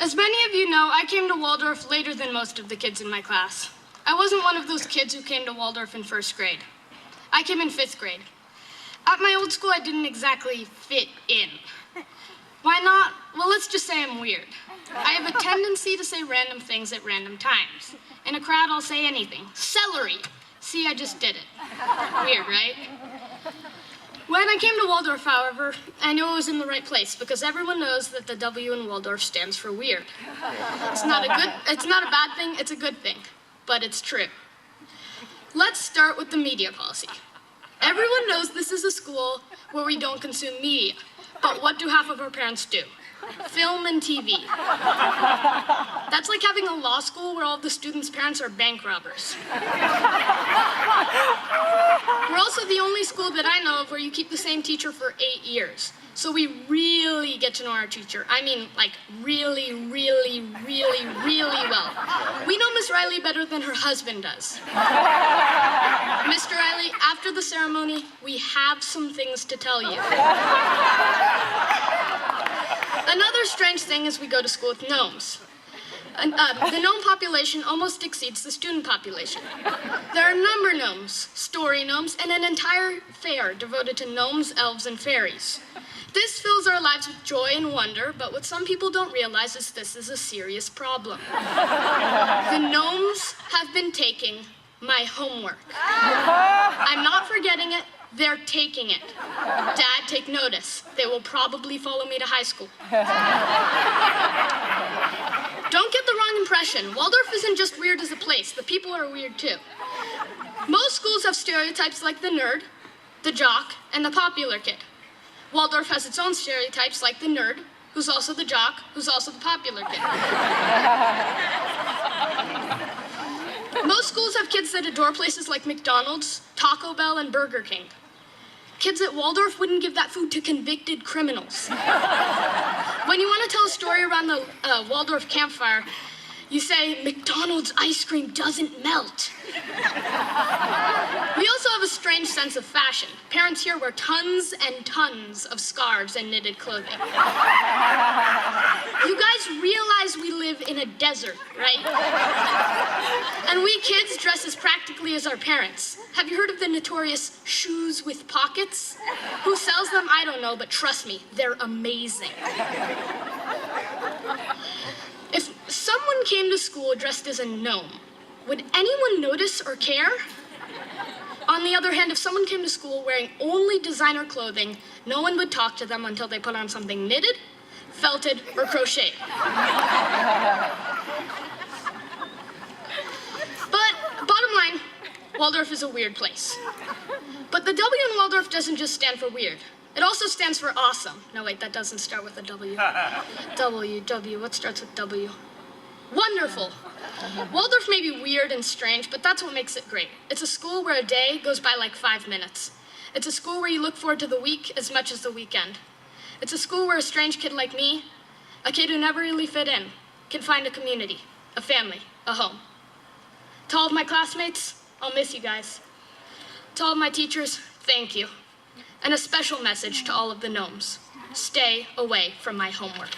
As many of you know, I came to Waldorf later than most of the kids in my class. I wasn't one of those kids who came to Waldorf in first grade. I came in fifth grade. At my old school, I didn't exactly fit in. Why not? Well, let's just say I'm weird. I have a tendency to say random things at random times. In a crowd, I'll say anything. Celery. See, I just did it. Weird, right? When I came to Waldorf, however, I knew I was in the right place because everyone knows that the W in Waldorf stands for weird. It's not a bad thing, it's a good thing, but it's true. Let's start with the media policy. Everyone knows this is a school where we don't consume media, but what do half of our parents do? Film and TV. That's like having a law school where all of the students' parents are bank robbers. We're also the only school that I know of where you keep the same teacher for 8 years. So we really get to know our teacher. I mean, like, really, really, really, really well. We know Miss Riley better than her husband does. Mr. Riley, after the ceremony, we have some things to tell you. Another strange thing is we go to school with gnomes. The gnome population almost exceeds the student population. There are number gnomes, story gnomes, and an entire fair devoted to gnomes, elves, and fairies. This fills our lives with joy and wonder, but what some people don't realize is this is a serious problem. The gnomes have been taking my homework. I'm not forgetting it. They're taking it. Dad, take notice. They will probably follow me to high school. Don't get the wrong impression. Waldorf isn't just weird as a place. The people are weird too. Most schools have stereotypes like the nerd, the jock, and the popular kid. Waldorf has its own stereotypes like the nerd, who's also the jock, who's also the popular kid. Most schools have kids that adore places like McDonald's, Taco Bell, and Burger King. Kids at Waldorf wouldn't give that food to convicted criminals. When you want to tell a story around the Waldorf campfire, you say, McDonald's ice cream doesn't melt. We also have a strange sense of fashion. Parents here wear tons and tons of scarves and knitted clothing. You guys realize we live in a desert, right? And we kids dress as practically as our parents. Have you heard of the notorious shoes with pockets? Who sells them? I don't know, but trust me, they're amazing. If someone came to school dressed as a gnome, would anyone notice or care? On the other hand, if someone came to school wearing only designer clothing, no one would talk to them until they put on something knitted, felted, or crocheted. But bottom line, Waldorf is a weird place. But the W in Waldorf doesn't just stand for weird. It also stands for awesome. No, wait, that doesn't start with a W. W, what starts with W? Wonderful. Waldorf may be weird and strange, but that's what makes it great. It's a school where a day goes by like 5 minutes. It's a school where you look forward to the week as much as the weekend. It's a school where a strange kid like me, a kid who never really fit in, can find a community, a family, a home. To all of my classmates, I'll miss you guys. To all of my teachers, thank you. And a special message to all of the gnomes. Stay away from my homework.